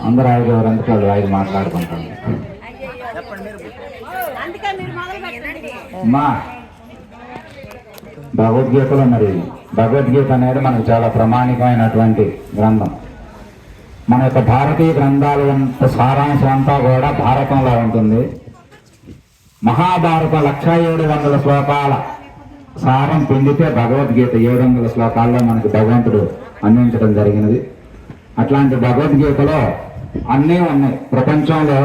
అందరూ 5 మాట్లాడుకుంటాం. అమ్మా భగవద్గీతలో మరి భగవద్గీత అనేది మనకు చాలా ప్రామాణికమైనటువంటి గ్రంథం. మన యొక్క భారతీయ గ్రంథాల సారాంశం అంతా కూడా భారతంలో ఉంటుంది. మహాభారత 1700 శ్లోకాల సారం పిండితే భగవద్గీత 700 శ్లోకాల్లో మనకి భగవంతుడు అందించడం జరిగినది. అట్లాంటి భగవద్గీతలో అన్నీ ఉన్నాయి. ప్రపంచంలో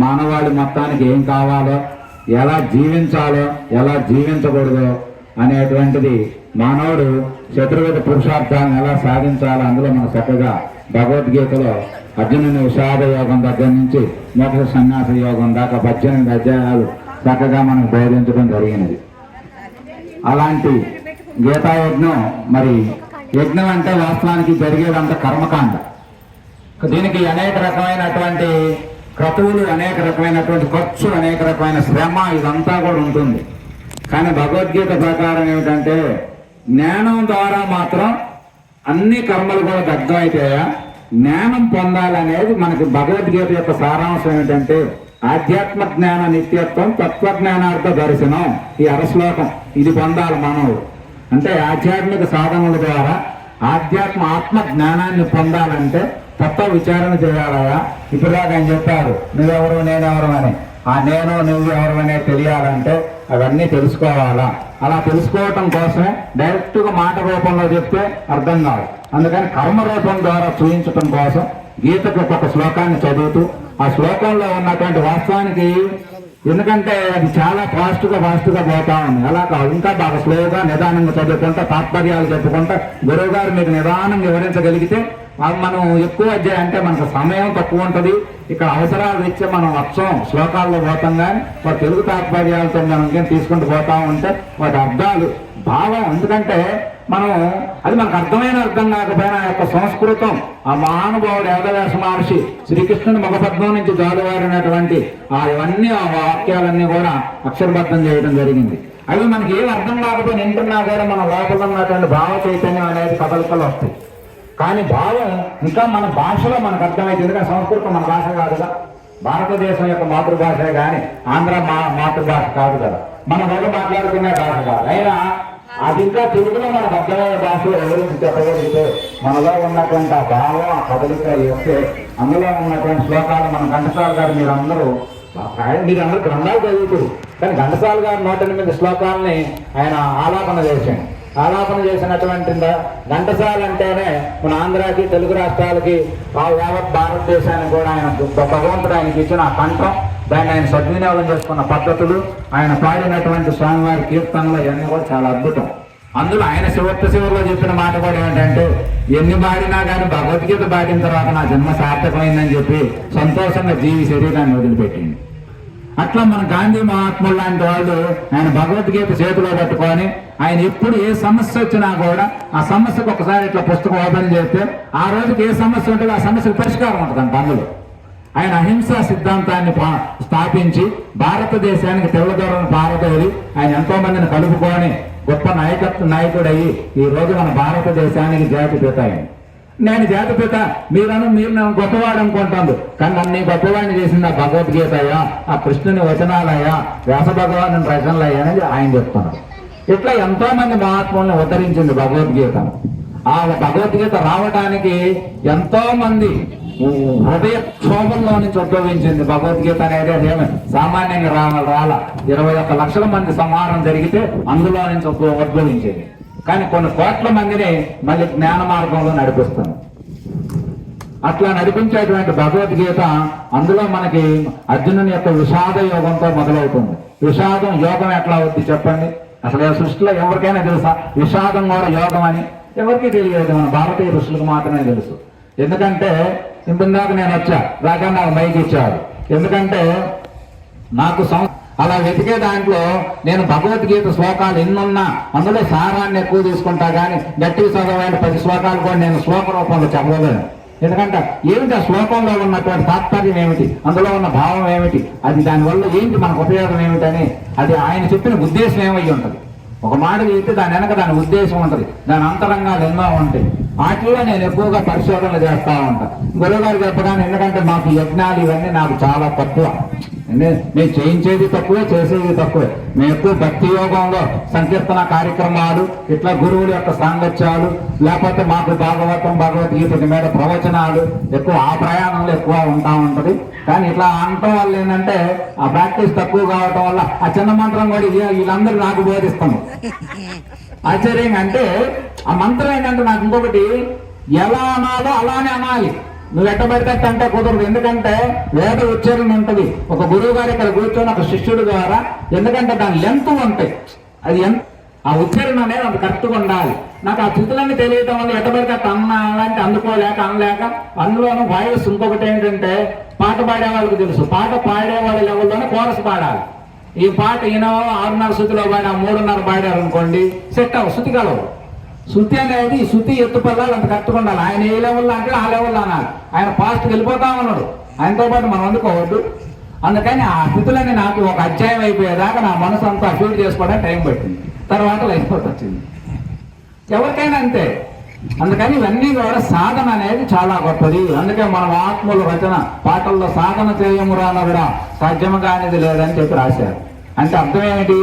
మానవాళి మొత్తానికి ఏం కావాలో, ఎలా జీవించాలో, ఎలా జీవించకూడదో అనేటువంటిది, మానవుడు చతుర్విధ పురుషార్థాలను ఎలా సాధించాలో అందులో మన చక్కగా భగవద్గీతలో అర్జునుని విషాద యోగం దగ్గర నుంచి మోక్ష సన్యాస యోగం దాకా 18 అధ్యాయాలు చక్కగా మనకు బోధించడం జరిగినది. అలాంటి గీతాయజ్ఞం మరి యజ్ఞం అంటే వాస్తవానికి జరిగేదంతా కర్మకాండ. దీనికి అనేక రకమైనటువంటి క్రతువులు, అనేక రకమైనటువంటి ఖర్చు, అనేక రకమైన శ్రమ ఇదంతా కూడా ఉంటుంది. కానీ భగవద్గీత ప్రకారం ఏమిటంటే జ్ఞానం ద్వారా మాత్రం అన్ని కర్మలు కూడా దగ్ధమైతాయా, జ్ఞానం పొందాలనేది మనకి భగవద్గీత యొక్క సారాంశం ఏమిటంటే ఆధ్యాత్మ జ్ఞాన నిత్యత్వం, తత్వజ్ఞానార్థ దర్శనం. ఈ అరశ్లోకం ఇది పొందాలి మానవుడు. అంటే ఆధ్యాత్మిక సాధనల ద్వారా ఆత్మ జ్ఞానాన్ని పొందాలంటే తత్వ విచారణ చేయాలయా. ఇప్పుడుదాకా ఆయన చెప్పారు నువ్వెవరు నేనెవరు అని. ఆ నేను నువ్వు ఎవరు అనేది తెలియాలంటే అవన్నీ తెలుసుకోవాలా. అలా తెలుసుకోవటం కోసమే డైరెక్ట్గా మాట రూపంలో చెప్తే అర్థం కాదు. అందుకని కర్మ రూపం ద్వారా చూపించటం కోసం గీతకు ఒక శ్లోకాన్ని చదువుతూ ఆ శ్లోకంలో ఉన్నటువంటి వాస్తవానికి, ఎందుకంటే అది చాలా ఫాస్ట్గా పోతా ఉంది. అలా కాదు, ఇంకా బాగా స్లోగా నిదానంగా చదువుకుంటా తాత్పర్యాలు చెప్పుకుంటా గురువు గారు మీకు నిదానంగా వివరించగలిగితే మనం ఎక్కువ అధ్యాయం అంటే మనకు సమయం తక్కువ ఉంటుంది. ఇక్కడ అవసరాలు ఇచ్చే మనం అక్షం శ్లోకాల్లో పోతాం. కానీ వాటి తెలుగు తాత్పర్యాలతో మనం తీసుకుంటూ పోతా ఉంటే వాటి అర్థాలు భావం, ఎందుకంటే మనం అది మనకు అర్థం కాకపోయినా ఆ యొక్క సంస్కృతం, ఆ మహానుభావుడు వేదవ్యాస మహర్షి శ్రీకృష్ణుని ముఖపద్మం నుంచి జాలువారినటువంటి ఇవన్నీ ఆ వాక్యాలన్నీ కూడా అక్షరబద్ధం చేయడం జరిగింది. అవి మనకి ఏం అర్థం కాకపోయినా వింటున్నా కూడా మన లోపల ఉన్నటువంటి భావ చైతన్యం అనేది కదలికలు వస్తాయి. కానీ భావం ఇంకా మన భాషలో మనకు అర్థమైంది. ఎందుకంటే సంస్కృతం మన భాష కాదు కదా, భారతదేశం యొక్క మాతృభాషే కానీ ఆంధ్ర మాతృభాష కాదు కదా, మన దగ్గర మాట్లాడుకునే భాష కాదు. అయినా అది ఇంకా తెలుగులో మనకు అర్థమయ్యే భాషలో ఎవరికి చెప్పగలిగితే మనలో ఉన్నటువంటి ఆ భావం, ఆ కదలిక వేస్తే అందులో ఉన్నటువంటి శ్లోకాలు మన ఘంటసాల గారు మీరందరూ గ్రంథాలు చదువుతారు. కానీ ఘంటసాల గారు 108 శ్లోకాలని ఆయన ఆలాపన చేసినటువంటి ఘంటసాల అంటేనే మన ఆంధ్రాకి, తెలుగు రాష్ట్రాలకి, యావత్ భారతదేశానికి కూడా ఆయన భగవంతుడు ఆయనకి ఇచ్చిన ఆ కంఠం, దాన్ని ఆయన సద్వినియోగం చేసుకున్న పద్ధతులు, ఆయన పాడినటువంటి స్వామివారి కీర్తనలు ఇవన్నీ కూడా చాలా అద్భుతం. అందులో ఆయన చివరిలో చెప్పిన మాట కూడా ఏంటంటే ఎన్ని పాడినా కానీ భగవద్గీత పాడిన తర్వాత నా జన్మ సార్థకమైందని చెప్పి సంతోషంగా జీవి శరీరాన్ని వదిలిపెట్టింది. అట్లా మన గాంధీ మహాత్ములు లాంటి వాళ్ళు ఆయన భగవద్గీత చేతిలో పట్టుకొని ఆయన ఎప్పుడు ఏ సమస్య వచ్చినా కూడా ఆ సమస్యకు ఒకసారి ఇట్లా పుస్తకం ఓపెన్ చేస్తే ఆ రోజుకి ఏ సమస్య ఉంటుందో ఆ సమస్యకు పరిష్కారం ఉంటుందంట. అందులో ఆయన అహింసా సిద్ధాంతాన్ని స్థాపించి భారతదేశానికి తెల్లదొరను పారదోలి ఆయన ఎంతో మందిని కలుపుకొని గొప్ప నాయకుడయ్యి ఈ రోజు మన భారతదేశానికి జాతిపిత అయింది. నేను జాతిపిత మీరు గొప్పవాడు అనుకుంటాను, కానీ నన్ను గొప్పవాడిని చేసింది ఆ భగవద్గీత అయ్యా, ఆ కృష్ణుని వచనాలయ్యా, వ్యాస భగవాను రచనలయ్యా అనేది ఆయన చెప్తున్నారు. ఇట్లా ఎంతో మంది మహాత్ములను ఉద్ధరించింది భగవద్గీత. ఆ భగవద్గీత రావడానికి ఎంతో మంది హృదయ క్షోభంలో నుంచి ఉద్భవించింది భగవద్గీత అనేది. అదేమి సామాన్యంగా రాల 21 లక్షల మంది సంహారం జరిగితే అందులో నుంచి ఉద్భవించేది. కానీ కొన్ని కోట్ల మందిని మళ్ళీ జ్ఞాన మార్గంలో నడిపిస్తుంది. అట్లా నడిపించేటువంటి భగవద్గీత అందులో మనకి అర్జునుని యొక్క విషాద యోగంతో మొదలవుతుంది. విషాదం యోగం ఎట్లా అవుద్ది చెప్పండి? అసలు సృష్టిలో ఎవరికైనా తెలుసా విషాదం కూడా యోగం అని? ఎవరికి తెలియదు, మన భారతీయ ఋషులకు మాత్రమే తెలుసు. ఎందుకంటే ఇందాక నేను రాక నాకు మైక్ ఇచ్చారు. ఎందుకంటే నాకు అలా వెతికే దాంట్లో నేను భగవద్గీత శ్లోకాలు ఎన్నున్నా అందులో సారాన్ని ఎక్కువ తీసుకుంటా, కానీ గట్టిగా చదవైన 10 శ్లోకాలు కూడా నేను శ్లోక రూపంలో చెప్పలేను. ఎందుకంటే ఏమిటి ఆ శ్లోకంలో ఉన్నటువంటి తాత్పర్యం ఏమిటి, అందులో ఉన్న భావం ఏమిటి, అది దానివల్ల ఏంటి మనకు ఉపయోగం ఏమిటని అది ఆయన చెప్పిన ఉద్దేశం ఏమై ఉంటుంది. ఒక మాట చెప్తే దాని వెనక దాని ఉద్దేశం ఉంటుంది, దాని అంతరంగాలు ఎన్నో ఉంటాయి. వాటిలో నేను ఎక్కువగా పరిశోధనలు చేస్తూ ఉంటాను. గురువుగారు చెప్పగానే, ఎందుకంటే మాకు యజ్ఞాలు ఇవన్నీ నాకు చాలా తక్కువ. నేను చేయించేది తక్కువే, చేసేది తక్కువే. మేము ఎక్కువ భక్తి యోగంలో సంకీర్తన కార్యక్రమాలు, ఇట్లా గురువుల యొక్క సాంగత్యాలు, లేకపోతే మాకు భాగవతం భగవద్గీత మీద ప్రవచనాలు ఎక్కువ, ఆ ప్రయాణంలో ఎక్కువ ఉంటా ఉంటది. కానీ ఇట్లా అనటం వల్ల ఏంటంటే ఆ ప్రాక్టీస్ తక్కువ కావటం వల్ల ఆ చిన్న మంత్రం కూడా వీళ్ళందరూ నాకు బోధిస్తాను. ఆశ్చర్యంగా అంటే ఆ మంత్రం ఏంటంటే నాకు ఇంకొకటి, ఎలా అనాలో అలానే అనాలి. నువ్వు ఎట్టబడితే అంటే కుదరదు. ఎందుకంటే వేద ఉచ్చారణ ఉంటుంది. ఒక గురువు గారు ఇక్కడ కూర్చొని ఒక శిష్యుడు ద్వారా, ఎందుకంటే దాని లెంత్ ఉంటాయి, అది ఎంత ఆ ఉచ్చారణ అనేది అంత కరెక్ట్గా ఉండాలి. నాకు ఆ స్థితులన్నీ తెలియటం వల్ల ఎట్టబడితే అనాలంటే అందుకోలేక అనలేక, అందులోనూ వాయిస్ ఇంకొకటి ఏంటంటే పాట పాడే వాళ్ళకి తెలుసు, పాట పాడే వాళ్ళ లెవెల్లోనే కోరస్ పాడాలి. ఈ పాట ఈయన 6:30 శృతిలో పాడిన 3:30 పాడారు అనుకోండి, సెట్ అవ్వ, శృతి కలవు. శృతి అనేది శృతి ఎత్తు పిల్లలు అంత కరెక్ట్గా ఉండాలి. ఆయన ఏ లెవెల్లో అంటే ఆ లెవెల్లో అనాలి. ఆయన ఫాస్ట్కి వెళ్ళిపోతా ఉన్నాడు, ఆయనతో పాటు మనం అందుకోవద్దు. అందుకని ఆ స్థితులన్నీ నాకు ఒక అధ్యాయం అయిపోయేదాకా నా మనసు అంతా ఫీడ్ చేసుకోవడానికి టైం పట్టింది. తర్వాత లైఫ్ వచ్చింది. ఎవరికైనా అంతే. అందుకని ఇవన్నీ కూడా సాధన అనేది చాలా గొప్పది. అందుకే మనం ఆత్మలు రచన పాటల్లో సాధన చేయమురా కూడా సాధ్యముగా అనేది లేదని చెప్పి రాశారు. అంటే అర్థం ఏమిటి?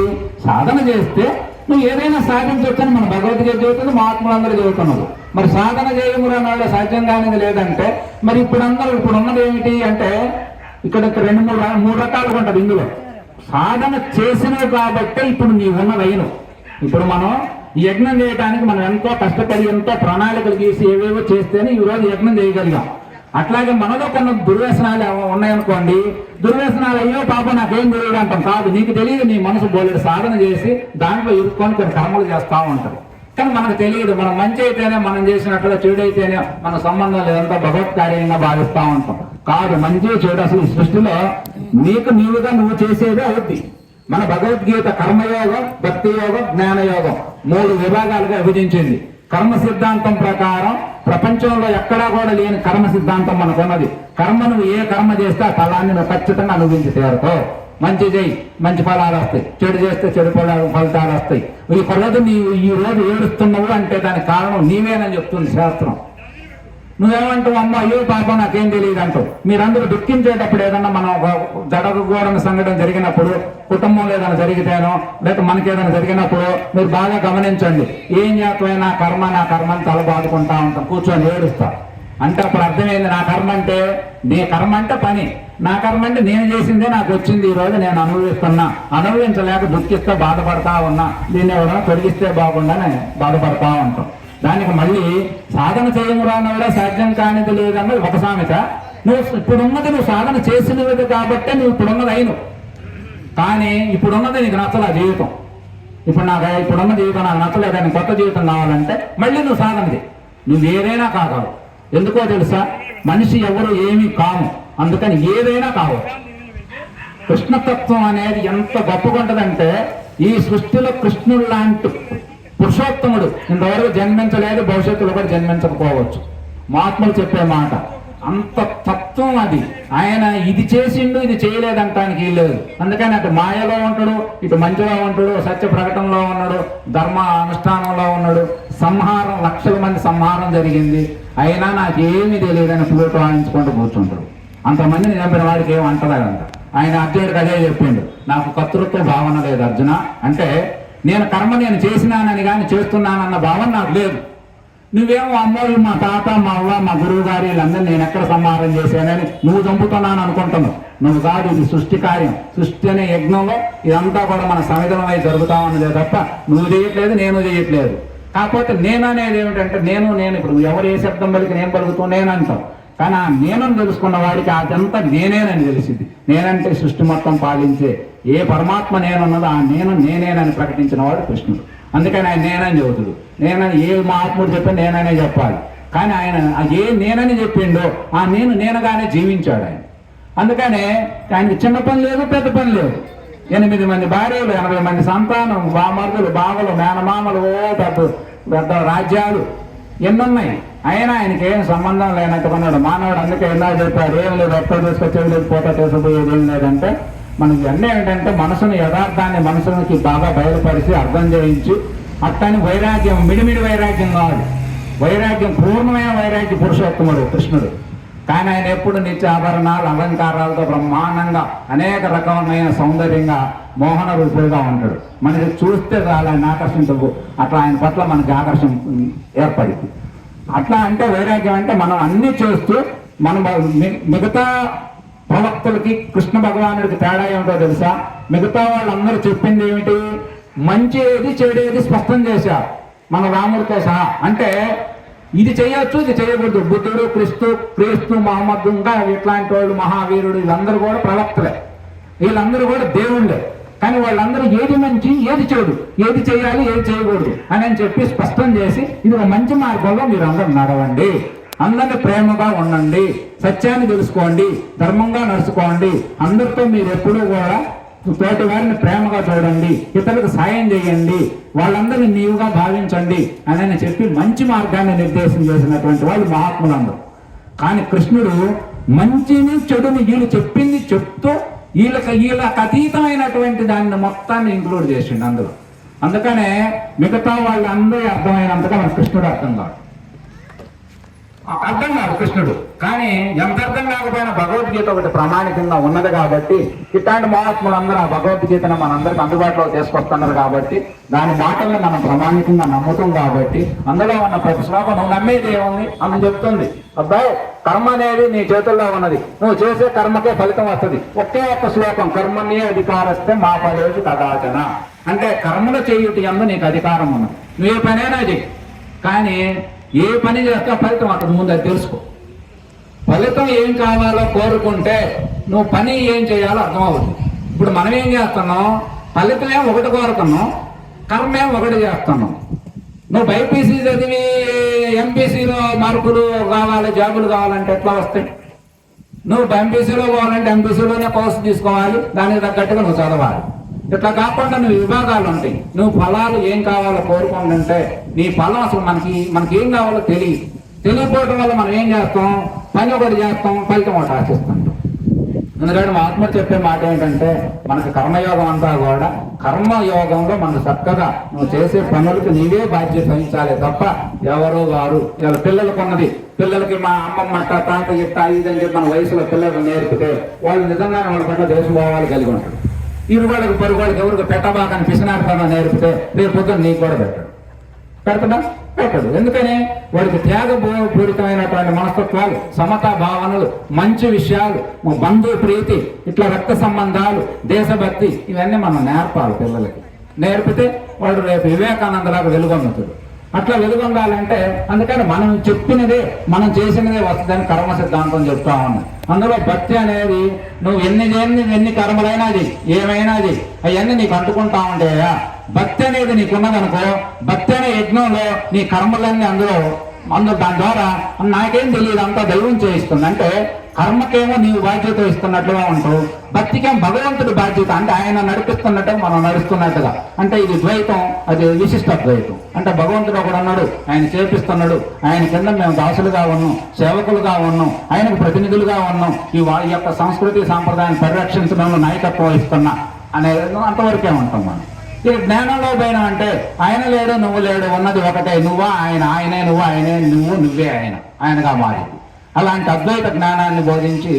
సాధన చేస్తే నువ్వు ఏదైనా సాధించవచ్చని మన భగవద్గీత చెబుతుంది, మా ఆత్మలందరూ చెబుతున్నారు. మరి సాధన చేయమురా నాడు సాధ్యం కానిది లేదంటే మరి ఇప్పుడు ఉన్నది ఏమిటి అంటే ఇక్కడ 2-3 రకాలుగా ఉంటుంది. ఇందులో సాధన చేసినవి కాబట్టి ఇప్పుడు నీ ఉన్నదైను. ఇప్పుడు మనం ఈ యజ్ఞం చేయడానికి మనం ఎంతో కష్టపడి ఎంతో ప్రణాళికలు గీసి ఏవేవో చేస్తేనే ఈరోజు యజ్ఞం చేయగలిగాం. అట్లాగే మనలో కొన్ని దుర్వ్యసనాలు ఉన్నాయనుకోండి, దుర్వ్యసనాలు అయ్యో పాప నాకేం తెలియదు అంటాం. కాదు, నీకు తెలియదు. నీ మనసు బోలెడు సాధన చేసి దాంట్లో ఇరుక్కొని కొన్ని కర్మలు చేస్తూ ఉంటారు. కానీ మనకు తెలియదు. మనం మంచి అయితేనే మనం చేసినట్లుగా, చెడు అయితేనే మన సంబంధం లేదంతా భగవత్కార్యంగా భావిస్తూ ఉంటాం. కాదు, మంచి చెడు అసలు ఈ సృష్టిలో నీవుగా నువ్వు చేసేదే అవుద్ది. మన భగవద్గీత కర్మయోగం, భక్తి యోగం, జ్ఞానయోగం 3 విభాగాలుగా విభజించింది. కర్మ సిద్ధాంతం ప్రకారం ప్రపంచంలో ఎక్కడా కూడా లేని కర్మ సిద్ధాంతం మనకున్నది. కర్మ నువ్వు ఏ కర్మ చేస్తే ఆ ఫలాన్ని నువ్వు ఖచ్చితంగా అనుభవించి తీరుతావు. మంచి చేయి, మంచి ఫలాలు వస్తాయి. చెడు చేస్తే చెడు ఫలితాలు వస్తాయి. ఈ రోజు నీవు ఈ రోజు ఏడుస్తున్నావు అంటే దానికి కారణం నీవేనని చెప్తుంది శాస్త్రం. నువ్వేమంటావు? అమ్మ అయ్యో పాప నాకేం తెలియదు అంటావు. మీరందరూ దుఃఖించేటప్పుడు ఏదన్నా మనం జరగకూడని సంఘటన జరిగినప్పుడు, కుటుంబంలో ఏదైనా జరిగితేనో లేక మనకి ఏదైనా జరిగినప్పుడు మీరు బాగా గమనించండి. ఏం చేస్తాయి? నా కర్మని తల బాదుకుంటా ఉంటాం, కూర్చొని ఏడుస్తా. అంటే అప్పుడు అర్థమైంది, నా కర్మ అంటే నీ కర్మ అంటే పని, నా కర్మ అంటే నేను చేసిందే నాకు వచ్చింది, ఈ రోజు నేను అనుభవిస్తున్నా. అనుభవించలేక దుఃఖిస్తే బాధపడతా ఉన్నా, దీన్ని ఎవరైనా తొలగిస్తే బాగుండని బాధపడతా ఉంటాం. దానికి మళ్ళీ సాధన చేయమురా కూడా సాధ్యం కానిది లేదన్నది ఒక సామెత. నువ్వు ఇప్పుడున్నది నువ్వు సాధన చేసినది కాబట్టే నువ్వు ఇప్పుడున్నది అయిను. కానీ ఇప్పుడున్నది నీకు నచ్చలే జీవితం. ఇప్పుడున్న జీవితం నాకు నచ్చలేదని కొత్త జీవితం కావాలంటే మళ్ళీ నువ్వు సాధనది. నువ్వు ఏదైనా కాగలవు. ఎందుకో తెలుసా? మనిషి ఎవరు ఏమీ కాము, అందుకని ఏదైనా కావచ్చు. కృష్ణతత్వం అనేది ఎంత గొప్పగా ఉంటుందంటే, ఈ సృష్టిలో కృష్ణుడు లాంటి పురుషోత్తముడు ఇంతవరకు జన్మించలేదు, భవిష్యత్తులో కూడా జన్మించకపోవచ్చు. మహాత్ములు చెప్పే మాట అంత తత్వం అది. ఆయన ఇది చేసిండు ఇది చేయలేదంటానికి లేదు. అందుకని అటు మాయలో ఉంటాడు, ఇటు మంచిలో ఉంటాడు, సత్య ప్రకటనలో ఉన్నాడు, ధర్మ అనుష్ఠానంలో ఉన్నాడు. సంహారం, లక్షల మంది సంహారం జరిగింది, అయినా నాకేమీ తెలియదని ప్లూటో ఆయించుకుంటూ కూర్చుంటాడు. అంతమందిని చంపిన వాడికి ఏం అంటలేదంట. ఆయన అర్జునుడికి అదే చెప్పిండు, నాకు కర్తృత్వ భావన లేదు అర్జున. అంటే నేను కర్మ నేను చేసినానని కానీ చేస్తున్నానన్న భావన నాకు లేదు. నువ్వేమో అమ్మోళ్ళు, మా తాత, మా అవ్వ, మా గురువు గారు వీళ్ళందరూ నేను ఎక్కడ సంహారం చేశానని నువ్వు చంపుతున్నాను అనుకుంటున్నావు. నువ్వు కాదు, ఇది సృష్టి కార్యం. సృష్టి అనే యజ్ఞంలో ఇదంతా కూడా మన సమిధమై జరుగుతా ఉన్నదే తప్ప నువ్వు చేయట్లేదు, నేను చేయట్లేదు. కాకపోతే నేను అనేది ఏమిటంటే నేను ఇప్పుడు ఎవరు ఏ శబ్దం పలికి నేను పలుకుతూ నేను అంటాం. కానీ ఆ నేనని తెలుసుకున్న వాడికి అదంతా నేనేనని తెలిసింది. నేనంటే సృష్టి మొత్తం పాలించే ఏ పరమాత్మ నేనున్నదో ఆ నేనేనని ప్రకటించిన వాడు కృష్ణుడు. అందుకని ఆయన నేనని చెబుతుడు. నేనని ఏ మహాత్ముడు చెప్పి నేననే చెప్పాలి. కానీ ఆయన ఏ నేనని చెప్పిండో ఆ నేనుగానే జీవించాడు ఆయన. అందుకనే ఆయనకి చిన్న పని లేదు, పెద్ద పని లేదు. 8 మంది భార్యలు, 80 మంది సంతానం, బామర్దులు, బావలు, మేనమామలు, పెద్ద రాజ్యాలు ఎన్నున్నాయి. అయినా ఆయనకి ఏం సంబంధం లేనట్టుకున్నాడు మానవుడు. అందుకే ఎలా చెప్పాడు, ఏం లేదు, ఒక్క తీసుకొచ్చేది లేదు, పోతా తీసుకుపోయేది ఏం లేదంటే మనకి అన్నీ ఏంటంటే మనసుని యథార్థాన్ని మనసునికి బాగా బయలుపరిచి అర్థం చేయించి అట్టని వైరాగ్యం, మిడిమిడి వైరాగ్యం కావాలి. వైరాగ్యం, పూర్ణమైన వైరాగ్య పురుషోత్తముడు కృష్ణుడు. కానీ ఆయన ఎప్పుడు నిత్యాభరణాలు అలంకారాలతో బ్రహ్మాండంగా అనేక రకమైన సౌందర్యంగా మోహన రూపులుగా ఉంటాడు. మనకి చూస్తే ఆయన ఆకర్షించవు, అట్లా ఆయన పట్ల మనకి ఆకర్షణ ఏర్పడింది. అట్లా అంటే వైరాగ్యం అంటే మనం అన్ని చేస్తూ మనం మిగతా ప్రవక్తలకి కృష్ణ భగవానుడికి తేడా ఏమిటో తెలుసా? మిగతా వాళ్ళందరూ చెప్పింది ఏమిటి? మంచి ఏది చెడేది స్పష్టం చేశారు మన రాముడితో సహా. అంటే ఇది చేయొచ్చు, ఇది చేయకూడదు. బుద్ధుడు, క్రీస్తు మహమ్మద్, ఇంకా ఇట్లాంటి వాళ్ళు, మహావీరుడు, వీళ్ళందరూ కూడా ప్రవక్తలే, వీళ్ళందరూ కూడా దేవుళ్ళే. కానీ వాళ్ళందరూ ఏది మంచి, ఏది చెడు, ఏది చేయాలి, ఏది చేయకూడదు అని చెప్పి స్పష్టం చేసి ఇది ఒక మంచి మార్గంలో మీరు అందరూ నడవండి, అందరినీ ప్రేమగా ఉండండి, సత్యాన్ని తెలుసుకోండి, ధర్మంగా నడుచుకోండి, అందరితో మీరు ఎప్పుడూ కూడా తోటి వారిని ప్రేమగా చూడండి, ఇతరులకు సాయం చేయండి, వాళ్ళందరినీ నీవుగా భావించండి అని చెప్పి మంచి మార్గాన్ని నిర్దేశం చేసినటువంటి వాళ్ళు మహాత్ములందరూ. కానీ కృష్ణుడు మంచిని చెడుని వీళ్ళు చెప్పింది చెప్తూ వీళ్ళకి అతీతమైనటువంటి దాన్ని మొత్తాన్ని ఇంక్లూడ్ చేసిండు అందులో. అందుకనే మిగతా వాళ్ళందరూ అర్థమైనంతగా మన కృష్ణుడు అర్థం కాదు కృష్ణుడు. కానీ ఎంత అర్థం కాకపోయినా భగవద్గీత ఒకటి ప్రామాణికంగా ఉన్నది కాబట్టి ఇట్లాంటి మహాత్ములందరూ ఆ భగవద్గీతను మనందరికి అందుబాటులో తీసుకొస్తున్నారు కాబట్టి దాని మాటల్ని మనం ప్రామాణికంగా నమ్ముతాం కాబట్టి అందులో ఉన్న ప్రతి శ్లోకం నువ్వు నమ్మేది ఏముంది అని చెప్తుంది. అబ్బాయి, కర్మ అనేది నీ చేతుల్లో ఉన్నది, నువ్వు చేసే కర్మకే ఫలితం వస్తుంది. ఒకే ఒక్క శ్లోకం, కర్మని అధికారస్తే మా ఫలేషు కదాచన, అంటే కర్మలు చేయుటి యందు నీకు అధికారం ఉన్నది. నువ్వు ఏ పనైనా చెయ్యి, కానీ ఏ పని చేస్తే ఫలితం అక్కడ ముందు అది తెలుసుకో. ఫలితం ఏం కావాలో కోరుకుంటే నువ్వు పని ఏం చేయాలో అర్థమవుతుంది. ఇప్పుడు మనం ఏం చేస్తున్నాం? ఫలితమే ఒకటి కోరుతున్నాం, కర్మేం ఒకటి చేస్తున్నాం. నువ్వు బైపీసీ చదివి ఎంపీసీలో మార్కులు కావాలి, జాబులు కావాలంటే ఎట్లా వస్తాయి? నువ్వు ఎంపీసీలో పోవాలంటే ఎంపీసీలోనే కోర్సు తీసుకోవాలి, దానికి తగ్గట్టుగా నువ్వు చదవాలి. ఇట్లా కాకుండా నువ్వు విభాగాలు ఉంటాయి. నువ్వు ఫలాలు ఏం కావాలో కోరుకుంటుంటే నీ ఫలం అసలు మనకి ఏం కావాలో తెలియకపోవడం వల్ల మనం ఏం చేస్తాం? పని ఒకటి చేస్తాం, ఫలితం ఒకటి ఆశిస్తాం. ఎందుకంటే మా ఆత్మ చెప్పే మాట ఏంటంటే మనకి కర్మయోగం అంతా కూడా కర్మయోగంలో మనకు చక్కగా నువ్వు చేసే పనులకు నీవే బాధ్యత వహించాలి తప్ప ఎవరో వారు ఇలా పిల్లలకు ఉన్నది. పిల్లలకి మా అమ్మమ్మ తాత ఇట్టా ఇదని చెప్పి మన వయసులో పిల్లలకు నేర్పితే వాళ్ళు నిజంగానే వాళ్ళ పట్ల దేశభావాలు కలిగి ఉంటారు. ఇరుగోళ్ళకి పొరుగోళ్ళకి ఎవరికి పెట్టబాకని పిసినార్థంగా నేర్పితే రేపు పొద్దున్న నీకు కూడా పెడతాడా? పెట్టడు. ఎందుకని? వాడికి త్యాగపూరితమైనటువంటి మనస్తత్వాలు, సమతా భావనలు, మంచి విషయాలు, బంధు ప్రీతి, ఇట్లా రక్త సంబంధాలు, దేశభక్తి, ఇవన్నీ మనం నేర్పాలి పిల్లలకి. నేర్పితే వాడు రేపు వివేకానందలాగా వెలుగొందుతాడు. అట్లా వెలుగొందాలంటే అందుకని మనం చెప్పినదే మనం చేసినదే వస్తుందని కర్మ సిద్ధాంతం చెప్తా ఉన్నాం. అందులో భక్తి అనేది నువ్వు ఎన్ని కర్మలైనా అది ఏమైనా అది అవన్నీ నీకు అంటుకుంటా ఉంటాయా? భక్తి అనేది నీకున్నదనుకో, భక్తి అనే యజ్ఞంలో నీ కర్మలన్నీ అందులో దాని ద్వారా నాకేం తెలియదు అంతా దైవం చేయిస్తుంది. అంటే కర్మకేమో నీవు బాధ్యత ఇస్తున్నట్లుగా ఉంటావు, భక్తికేమో భగవంతుడి బాధ్యత, అంటే ఆయన నడిపిస్తున్నట్టే మనం నడుస్తున్నట్టుగా. అంటే ఇది ద్వైతం, అది విశిష్ట ద్వైతం. అంటే భగవంతుడు ఒకడు అన్నాడు, ఆయన చేపిస్తున్నాడు, ఆయన కింద మేము దాసులుగా ఉన్నాం, సేవకులుగా ఉన్నాం, ఆయనకు ప్రతినిధులుగా ఉన్నాం, ఈ యొక్క సంస్కృతి సాంప్రదాయాన్ని పరిరక్షించడంలో నాయకత్వం ఇస్తున్నా అనేది అంతవరకే ఉంటాం మనం. ఇక జ్ఞానంలో పోయినా అంటే ఆయన లేడు నువ్వు లేడు, ఉన్నది ఒకటే, నువ్వా ఆయన, ఆయనే నువ్వు, ఆయనే నువ్వు, నువ్వే ఆయనగా మారింది. అలాంటి అద్వైత జ్ఞానాన్ని బోధించి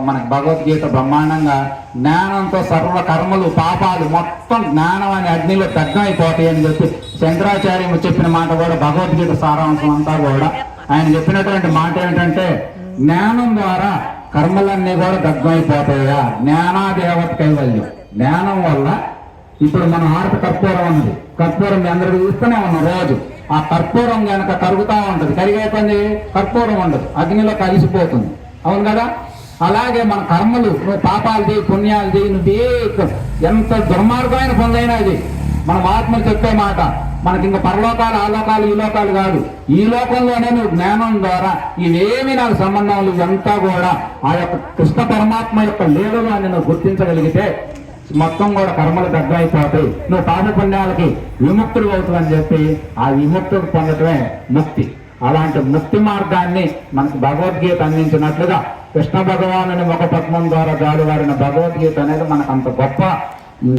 మనకు భగవద్గీత బ్రహ్మాండంగా జ్ఞానంతో సర్వ కర్మలు పాపాలు మొత్తం జ్ఞానం అనే అగ్నిలో దగ్ధమైపోతాయి అని చెప్పి శంకరాచార్య చెప్పిన మాట కూడా భగవద్గీత సారాంశం అంతా కూడా ఆయన చెప్పినటువంటి మాట ఏంటంటే జ్ఞానం ద్వారా కర్మలన్నీ కూడా దగ్ధమైపోతాయా? జ్ఞానాదేవత కైవల్యం. జ్ఞానం వల్ల ఇప్పుడు మనం ఆరత కర్పూరం ఉన్నది, కర్పూరం మీ అందరికి చూస్తూనే ఉన్నాం రోజు. ఆ కర్పూరం కనుక కరుగుతూ ఉంటుంది, కరిగైపోయింది కర్పూరం ఉండదు, అగ్నిలో కలిసిపోతుంది, అవును కదా? అలాగే మన కర్మలు, నువ్వు పాపాలది పుణ్యాలది, నువ్వే ఎంత దుర్మార్గమైన పనులైనా అది మన ఆత్మలు చెప్పే మాట. మనకి ఇంకా పరలోకాలు ఆలోకాలు ఈ లోకాలు కాదు, ఈ లోకంలోనే నువ్వు జ్ఞానం ద్వారా ఇవేమి నాకు సంబంధం ఇదంతా కూడా ఆ యొక్క కృష్ణ పరమాత్మ యొక్క లీలలో అని నువ్వు గుర్తించగలిగితే మొత్తం కూడా కర్మలు దగ్గరైపోతాయి, నువ్వు పాప పుణ్యాలకి విముక్తులు అవుతుందని చెప్పి ఆ విముక్తులు పొందటమే ముక్తి. అలాంటి ముక్తి మార్గాన్ని మనకు భగవద్గీత అందించినట్లుగా కృష్ణ భగవానుని ముఖపద్మం ద్వారా జాలువారిన భగవద్గీత అనేది మనకు అంత గొప్ప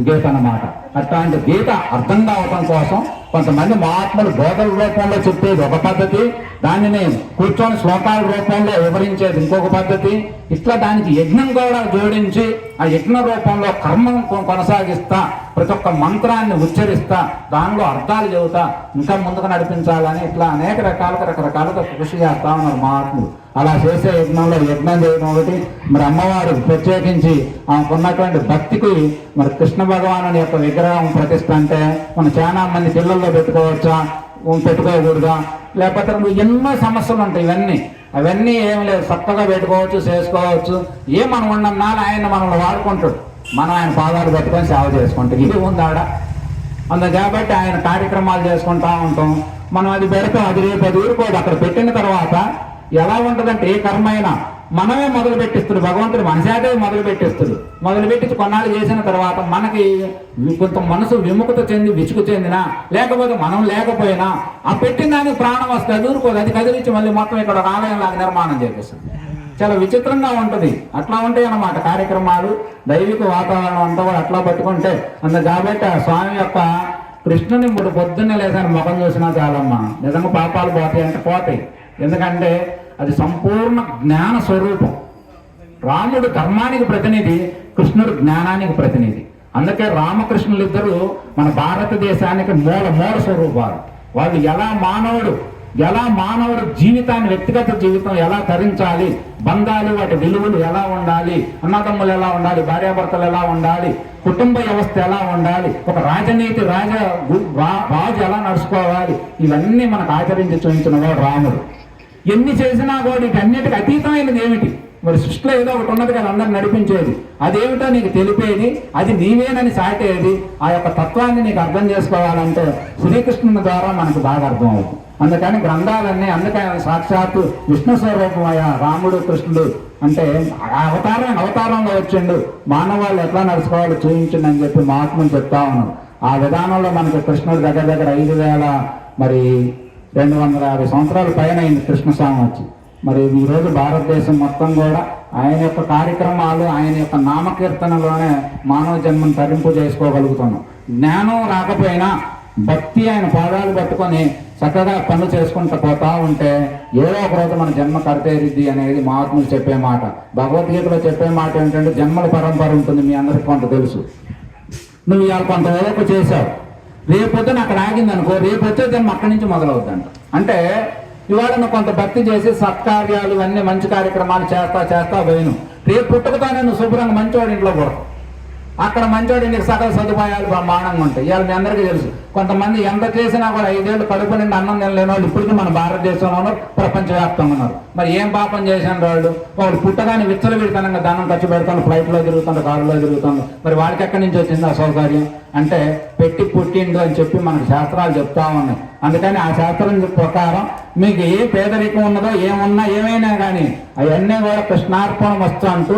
గీత అన్నమాట. అట్లాంటి గీత అర్థం కావటం కోసం కొంతమంది మహాత్ములు బోధల రూపంలో చెప్పేది ఒక పద్ధతి, దానిని కూర్చొని శ్లోకాల రూపంలో వివరించేది ఇంకొక పద్ధతి. ఇట్లా దానికి యజ్ఞం కూడా జోడించి ఆ యజ్ఞ రూపంలో కర్మం కొనసాగిస్తా, ప్రతి ఒక్క మంత్రాన్ని ఉచ్చరిస్తా, దానిలో అర్థాలు చెబుతా ఇంకా ముందుకు నడిపించాలని ఇట్లా అనేక రకరకాలుగా కృషి చేస్తా ఉన్నారు మహాత్ములు. అలా చేసే యజ్ఞంలో యజ్ఞం చేయడం ఒకటి. మరి అమ్మవారు ప్రత్యేకించి ఆమెకున్నటువంటి భక్తికి మరి కృష్ణ భగవాను యొక్క విగ్రహం ప్రతిష్ట అంటే మనం చాలా మంది పిల్లల్లో పెట్టుకోవచ్చా, పెట్టుకోకూడదా, లేకపోతే ఎన్నో సమస్యలు ఉంటాయి. అవన్నీ ఏమి లేదు, చక్కగా పెట్టుకోవచ్చు, చేసుకోవచ్చు. మనం ఉన్నన్నాళ్ళు ఆయన మనల్ని వాడుకుంటాడు, మనం ఆయన పాదాలు పెట్టుకొని సేవ చేసుకుంటాం. ఇది ఉంది ఆడ. కాబట్టి ఆయన కార్యక్రమాలు చేసుకుంటా ఉంటాం. మనం అది పెడతాం, అది రేపు అది ఊరుకోదు. అక్కడ పెట్టిన తర్వాత ఎలా ఉంటుందంటే ఏ కర్మ అయినా మనమే మొదలు పెట్టిస్తుడు భగవంతుడు, మన చేతే మొదలు పెట్టిస్తుడు. మొదలు పెట్టించి కొన్నాళ్ళు చేసిన తర్వాత మనకి కొంత మనసు విముఖత చెంది విసుగు చెందినా, లేకపోతే మనం లేకపోయినా ఆ పెట్టిన దానికి ప్రాణం వస్తుంది, అది ఊరుకోదు. అది కదిలించి మళ్ళీ మొత్తం ఇక్కడ ఒక ఆలయంలాగా నిర్మాణం చేపిస్తుంది. చాలా విచిత్రంగా ఉంటుంది. అట్లా ఉంటాయి అన్నమాట కార్యక్రమాలు. దైవిక వాతావరణం అంతా కూడా అట్లా పట్టుకుంటే కాబట్టి ఆ స్వామి యొక్క కృష్ణుని పొద్దున్నే లేదని ముఖం చూసినా చాలమ్మా, నిజంగా పాపాలు పోతాయి అంటే పోతాయి. ఎందుకంటే అది సంపూర్ణ జ్ఞాన స్వరూపం. రాముడు ధర్మానికి ప్రతినిధి, కృష్ణుడు జ్ఞానానికి ప్రతినిధి. అందుకే రామకృష్ణులు ఇద్దరు మన భారతదేశానికి మూల స్వరూపాలు. వాళ్ళు ఎలా మానవుడు జీవితాన్ని, వ్యక్తిగత జీవితం ఎలా ధరించాలి, బంధాలు వాటి విలువలు ఎలా ఉండాలి, అన్నదమ్ములు ఎలా ఉండాలి, భార్యాభర్తలు ఎలా ఉండాలి, కుటుంబ వ్యవస్థ ఎలా ఉండాలి, ఒక రాజనీతి రాజు ఎలా నడుచుకోవాలి, ఇవన్నీ మనకు ఆచరించి చూపించిన వాడు రాముడు. ఎన్ని చేసినా కూడా వీటన్నిటికి అతీతమైనది ఏమిటి? మరి సృష్టిలో ఏదో ఒకటి ఉన్నది కదా అందరిని నడిపించేది. అదేమిటో నీకు తెలిపేది, అది నీవేనని సాటేది. ఆ యొక్క తత్వాన్ని నీకు అర్థం చేసుకోవాలంటే శ్రీకృష్ణుని ద్వారా మనకు బాగా అర్థం అవుతుంది. అందుకని గ్రంథాలన్నీ, అందుకని సాక్షాత్తు విష్ణు స్వరూపమయ్యా రాముడు కృష్ణుడు అంటే అవతారంలో వచ్చిండు. మానవాళ్ళు ఎట్లా నడుచుకోవాలో చూపించండి అని చెప్పి మహాత్ములు చెప్తా ఉన్నాం. ఆ విధానంలో మనకు కృష్ణుడు దగ్గర 5250 సంవత్సరాల పైన అయింది కృష్ణస్వామి వచ్చి. మరి ఈరోజు భారతదేశం మొత్తం కూడా ఆయన యొక్క కార్యక్రమాలు, ఆయన యొక్క నామకీర్తనలోనే మానవ జన్మను తరింపు చేసుకోగలుగుతున్నాం. జ్ఞానం రాకపోయినా భక్తి ఆయన పాదాలు పట్టుకొని చక్కగా పనులు చేసుకుంటూ పోతా ఉంటే ఏదో ఒక రోజు మన జన్మ కర్తేరిద్ది అనేది మహాత్ములు చెప్పే మాట. భగవద్గీతలో చెప్పే మాట ఏంటంటే జన్మల పరంపర ఉంటుంది. మీ అందరికీ కొంత తెలుసు. నువ్వు ఇవాళ కొంత వరకు చేశావు, రేపొద్దున అక్కడ ఆగిందనుకో, రేపు వచ్చే జన్మ అక్కడి నుంచి మొదలవుద్దంట. అంటే ఇవాళ నువ్వు కొంత భక్తి చేసి సత్కార్యాలు అన్నీ మంచి కార్యక్రమాలు చేస్తా పోయిను, రేపు పుట్టుకతోనే నువ్వు శుభ్రంగా మంచివాడి ఇంట్లో కూడా అక్కడ మంచివాడి నీకు సకల సదుపాయాలు బ్రహ్మాండంగా ఉంటాయి. ఇవాళ మీ అందరికీ తెలుసు, కొంతమంది ఎంత చేసినా కూడా 5 ఏళ్ళు కడుపు నిండి అన్నం తినలేని వాళ్ళు ఇప్పటికీ మన భారతదేశంలో ఉన్నారు, ప్రపంచవ్యాప్తంగా ఉన్నారు. మరి ఏం పాపం చేసిన వాళ్ళు పుట్టగానే విచ్చలవిడితనంగా ధనం ఖర్చు పెడతాను, ఫ్లైట్లో తిరుగుతాడు, కారులో తిరుగుతాడు. మరి వాళ్ళకి ఎక్కడి నుంచి వచ్చింది ఆ సౌకర్యం? అంటే పెట్టి పుట్టిండు అని చెప్పి మనకు శాస్త్రాలు చెప్తా ఉన్నాయి. అందుకని ఆ శాస్త్రం ప్రకారం మీకు ఏ పేదరికం ఉన్నదో, ఏమున్నా ఏమైనా కానీ అవన్నీ కూడా కృష్ణార్పణ వస్తు అంటూ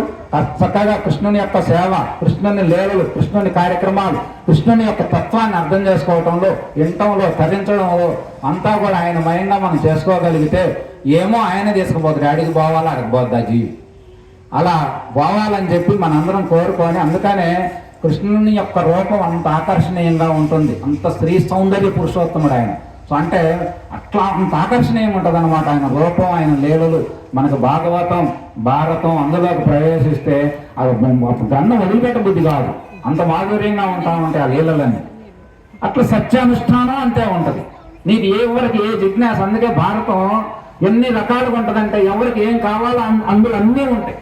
చక్కగా కృష్ణుని యొక్క సేవ, కృష్ణుని లీలలు, కృష్ణుని కార్యక్రమాలు, కృష్ణుని యొక్క తత్వాన్ని అర్థం చేసుకోవటంలో, వినటంలో, తరించడంలో అంతా కూడా ఆయన మయంగా మనం చేసుకోగలిగితే ఏమో ఆయన తీసుకుపోతాడు, అడిగి పోవాలా అడిగి పోద్దా జీవి. అలా పోవాలని చెప్పి మనందరం కోరుకొని, అందుకనే కృష్ణుని యొక్క రూపం అంత ఆకర్షణీయంగా ఉంటుంది. అంత స్త్రీ సౌందర్య పురుషోత్తముడు ఆయన. సో అంటే అట్లా అంత ఆకర్షణీయం ఉంటుంది అనమాట ఆయన రూపం, ఆయన లీలలు. మనకు భాగవతం, భారతం అందులోకి ప్రవేశిస్తే అది గన్నం వదిలిపెట్ట బుద్ధి కాదు, అంత మాధుర్యంగా ఉంటా ఉంటాయి ఆ లీలలన్నీ. అట్లా సత్యానుష్ఠానం అంతే ఉంటుంది. నీకు ఎవరికి ఏ జిజ్ఞాస. అందుకే భారతం ఎన్ని రకాలుగా ఉంటుందంటే ఎవరికి ఏం కావాలో అందులో అన్నీ ఉంటాయి.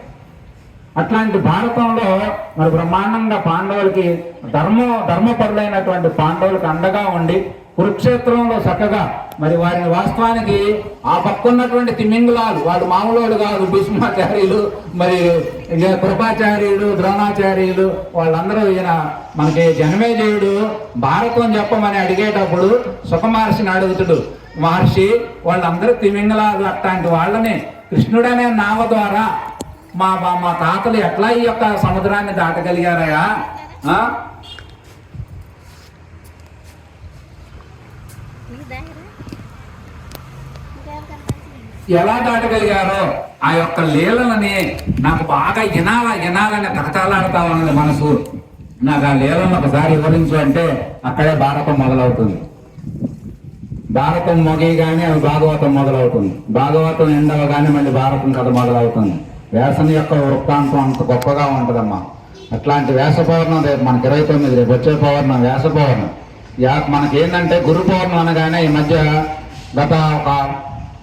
అట్లాంటి భారతంలో మరి బ్రహ్మాండంగా పాండవులకి ధర్మపరులైనటువంటి పాండవులకు అండగా ఉండి కురుక్షేత్రంలో చక్కగా మరి వారిని వాస్తవానికి ఆ పక్కున్నటువంటి తిమింగులాలు వాళ్ళు మామూలు కాదు. భీష్మాచార్యులు, మరి కృపాచార్యులు, ద్రోణాచార్యులు వాళ్ళందరూ మనకి జనమేజయుడు భారతం చెప్పమని అడిగేటప్పుడు సుఖమహర్షిని అడుగుతుడు. మహర్షి వాళ్ళందరూ తిమింగలాలు, అట్లాంటి వాళ్ళని కృష్ణుడనే నావ ద్వారా మా తాతలు ఎట్లా ఈ యొక్క సముద్రాన్ని దాటగలిగారయా, ఎలా దాటగలిగారో ఆ యొక్క లీలలని నాకు బాగా వినాలని తగతాలాడుతా ఉన్నది మనసు. నాకు ఆ లీలను ఒకసారి వివరించు అంటే అక్కడే భారతం మొదలవుతుంది. భారతం మొగీగానే భాగవతం మొదలవుతుంది. భాగవతం ఎండవగానే మళ్ళీ భారతం కథ మొదలవుతుంది. వ్యాసుని యొక్క వృత్తాంతం అంత గొప్పగా ఉంటుందమ్మా. అట్లాంటి వ్యాస పౌర్ణం రేపు మనకి 29 రేపు వచ్చే పౌర్ణం వ్యాస పౌర్ణం. మనకి ఏంటంటే గురు పౌర్ణం అనగానే ఈ మధ్య గత ఒక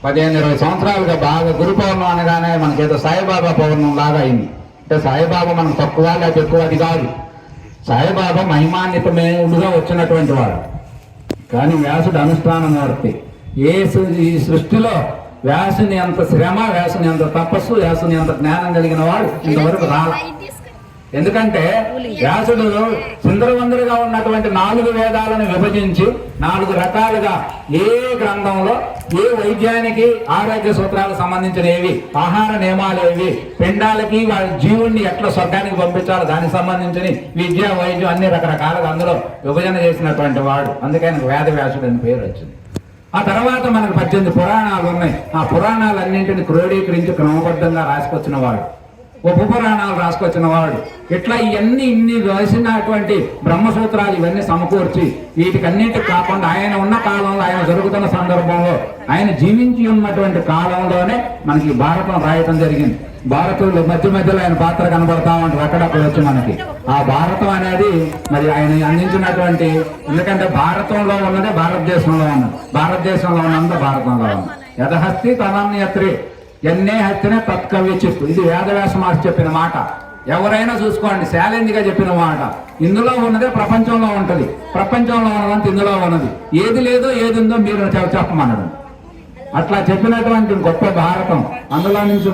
15-20 సంవత్సరాలుగా బాగా గురు పౌర్ణం అనగానే మనకేదో సాయిబాబా పౌర్ణం లాగా అయింది. అంటే సాయిబాబా మనకు తక్కువ లేకపోతే ఎక్కువ అది కాదు. సాయిబాబా మహిమాన్వితమేలుగా వచ్చినటువంటి వాడు. కానీ వ్యాసుడు అనుష్ఠానమూర్తి. ఈ సృష్టిలో వ్యాసుని అంత శ్రమ, వ్యాసుని అంత తపస్సు, వ్యాసుని అంత జ్ఞానం కలిగిన వాడు ఇంతవరకు రాల. ఎందుకంటే వ్యాసుడు సుందరవందరుగా ఉన్నటువంటి 4 వేదాలను విభజించి 4 రకాలుగా ఏ గ్రంథంలో ఏ వైద్యానికి ఆరోగ్య సూత్రాలకు సంబంధించినవి, ఆహార నియమాలు ఏవి, పిండాలకి వాళ్ళ జీవుణ్ణి ఎట్లా స్వర్గానికి పంపించాలో దానికి సంబంధించిన విద్య వైద్యం అన్ని రకరకాలుగా అందులో విభజన చేసినటువంటి వాడు. అందుకే ఆయనకు వేద వ్యాసుడు అని పేరు వచ్చింది. ఆ తర్వాత మనకు 18 పురాణాలు ఉన్నాయి. ఆ పురాణాలన్నింటినీ క్రోడీకరించి క్రమబద్ధంగా రాసుకొచ్చిన వాడు, ఉపపురాణాలు రాసుకొచ్చిన వాడు. ఇట్లా ఇన్ని రాసినటువంటి బ్రహ్మసూత్రాలు ఇవన్నీ సమకూర్చి వీటికన్నింటికి కాకుండా ఆయన ఉన్న కాలంలో, ఆయన జరుగుతున్న సందర్భంలో, ఆయన జీవించి ఉన్నటువంటి కాలంలోనే మనకి భారతం రాయటం జరిగింది. భారతంలో మధ్యలో ఆయన పాత్ర కనబడతా ఉంటారు అక్కడక్కడ వచ్చి మనకి. ఆ భారతం అనేది మరి ఆయన అందించినటువంటి, ఎందుకంటే భారతంలో ఉన్నదే భారతదేశంలో ఉన్నది, భారతదేశంలో ఉన్నంత భారతంలో ఉన్నది. యథహస్తి తనన్యత్రి ఎన్నే హస్తినే తత్కవ్య చెప్పు. ఇది వేదవ్యాస మహర్షి చెప్పిన మాట. ఎవరైనా చూసుకోండి, ఛాలెంజ్గా చెప్పిన మాట. ఇందులో ఉన్నదే ప్రపంచంలో ఉంటుంది, ప్రపంచంలో ఉన్నదంతా ఇందులో ఉన్నది. ఏది లేదో ఏది ఉందో మీరు చెప్పమన్నాడు. అట్లా చెప్పినటువంటి గొప్ప భారతం. అందులో నుంచి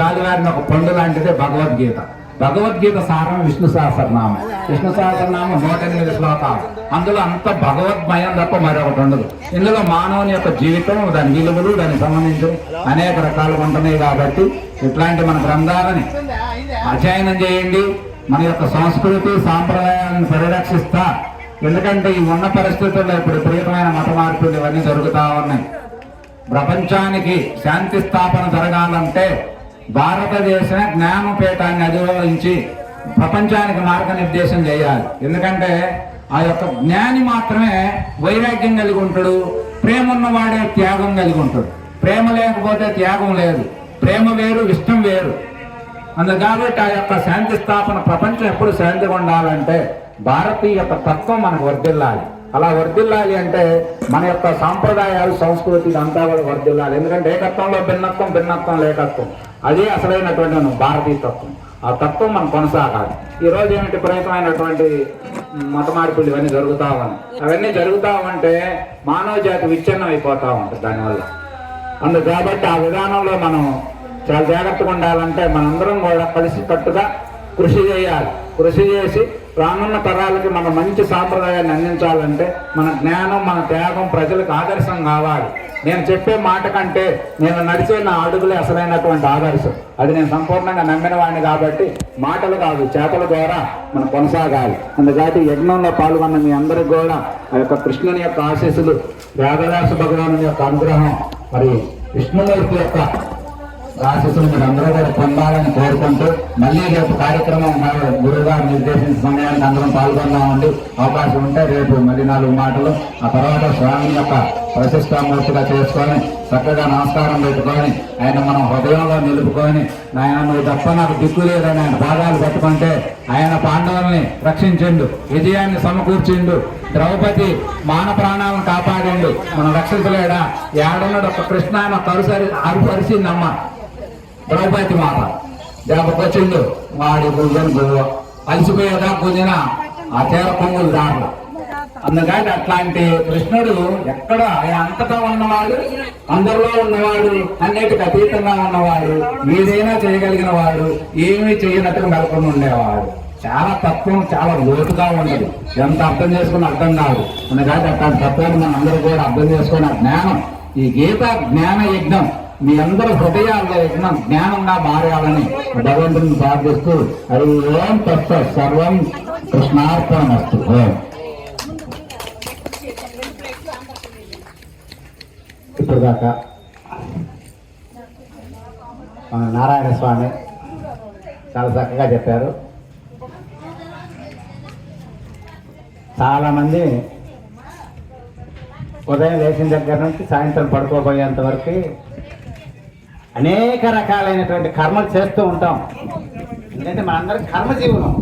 జాలివారిన ఒక పండు లాంటిదే భగవద్గీత. భగవద్గీత సారం విష్ణు సహస్రనామం. విష్ణు సహస్రనామం 108 శ్లోకాలు. అందులో అంత భగవద్మయం తప్ప మరొకటి ఉండదు. ఇందులో మానవుని యొక్క జీవితం, దాని విలువలు, దానికి సంబంధించి అనేక రకాలుగా ఉంటున్నాయి. కాబట్టి ఇట్లాంటి మన గ్రంథాలని అధ్యయనం చేయండి. మన యొక్క సంస్కృతి సాంప్రదాయాలను పరిరక్షిస్తా. ఎందుకంటే ఈ ఉన్న పరిస్థితుల్లో ఇప్పుడు విపరీతమైన మత మార్పులు ఇవన్నీ జరుగుతూ ఉన్నాయి. ప్రపంచానికి శాంతి స్థాపన జరగాలంటే భారతదేశ జ్ఞానపీఠాన్ని అధిరోహించి ప్రపంచానికి మార్గనిర్దేశం చేయాలి. ఎందుకంటే ఆ యొక్క జ్ఞాని మాత్రమే వైరాగ్యం కలిగి ఉంటాడు. ప్రేమ ఉన్నవాడే త్యాగం కలిగి ఉంటాడు. ప్రేమ లేకపోతే త్యాగం లేదు. ప్రేమ వేరు, ఇష్టం వేరు. కాబట్టి ఆ యొక్క శాంతి స్థాపన, ప్రపంచం ఎప్పుడు శాంతిగా ఉండాలంటే భారతీయ యొక్క తత్వం మనకు వర్ధిల్లాలి. అలా వర్ధిల్లాలి అంటే మన యొక్క సాంప్రదాయాలు, సంస్కృతి అంతా కూడా వర్ధిల్లాలి. ఎందుకంటే ఏకత్వంలో భిన్నత్వం, భిన్నత్వం లేకత్వం. అదే అసలైనటువంటి భారతీయ తత్వం. ఆ తత్వం మనం కొనసాగాలి. ఈరోజు ఏమిటి విపరీతమైనటువంటి మత మార్పులు ఇవన్నీ జరుగుతూ ఉన్నాయి. అవన్నీ జరుగుతూ ఉంటే మానవ జాతి విచ్ఛిన్నం అయిపోతూ ఉంటుంది దానివల్ల. కాబట్టి ఆ విధానంలో మనం చాలా జాగ్రత్తగా ఉండాలంటే మనందరం కూడా కలిసికట్టుగా కృషి చేయాలి. కృషి చేసి రానున్న తరాలకి మన మంచి సాంప్రదాయాన్ని అందించాలంటే మన జ్ఞానం, మన త్యాగం ప్రజలకు ఆదర్శం కావాలి. నేను చెప్పే మాట కంటే నేను నడిచే నా అడుగులే అసలైనటువంటి ఆదర్శం. అది నేను సంపూర్ణంగా నమ్మిన వాడిని. కాబట్టి మాటలు కాదు, చేతల ద్వారా మనం కొనసాగాలి. అందుకని యజ్ఞంలో పాల్గొన్న మీ అందరికి కూడా ఆ యొక్క కృష్ణుని యొక్క ఆశీస్సులు, వేదవ్యాస భగవాను యొక్క అనుగ్రహం, మరి విష్ణుమూర్తి యొక్క ఆశీస్సులు మీరు అందరూ కూడా పొందాలని కోరుకుంటూ మళ్ళీ రేపు కార్యక్రమం గురువుగారు నిర్దేశించిన సమయానికి అందరం పాల్గొన్నామండి. అవకాశం ఉంటే రేపు మళ్ళీ 4 మాటలు, ఆ తర్వాత స్వామి యొక్క ప్రతిష్టామూర్తిగా చేసుకొని చక్కగా నమస్కారం పెట్టుకొని ఆయన మనం హృదయంలో నిలుపుకొని, ఆయన నువ్వు తప్ప నాకు దిక్కు లేదని ఆయన పాదాలు పట్టుకుంటే ఆయన పాండవుల్ని రక్షించిండు, విజయాన్ని సమకూర్చిండు, ద్రౌపది మాన ప్రాణాలను కాపాడిండు, మనం రక్షించలేడా? ఏడున్నాడు ఒక కృష్ణ ఆయన అరుపరిచిందమ్మ ద్రౌపది మాత. దెబ్బకొచ్చిండు వాడి భుజను అలసిపోయేదా భుజన ఆ తీర పొంగులు దాంట్లో. అందుకని అట్లాంటి కృష్ణుడు ఎక్కడ ఆయన అంతటా ఉన్నవాడు, అందరిలో ఉన్నవాడు, అన్నిటికి అతీతంగా ఉన్నవాడు, ఏదైనా చేయగలిగిన వాడు, ఏమీ చేయనట్టుగా నెలకొని ఉండేవాడు. చాలా తత్వం చాలా లోతుగా ఉండదు. ఎంత అర్థం చేసుకుని అర్థం కాదు. అందుకని అట్లాంటి తత్వాన్ని మనం అందరూ కూడా అర్థం చేసుకుని ఆ జ్ఞానం, ఈ గీత జ్ఞాన యజ్ఞం మీ అందరూ హృదయాల్లో యజ్ఞం జ్ఞానంగా మారాలని భగవంతుని ప్రార్థిస్తూ అది ఓం తత్వ సర్వం కృష్ణార్పణమస్తు. ఇప్పుడు దాకా మన నారాయణ స్వామి చాలా చక్కగా చెప్పారు. చాలామంది ఉదయం లేచిన దగ్గర నుంచి సాయంత్రం పడుకోబోయేంత వరకు అనేక రకాలైనటువంటి కర్మలు చేస్తూ ఉంటాం. ఎందుకంటే మనందరం కర్మజీవులం.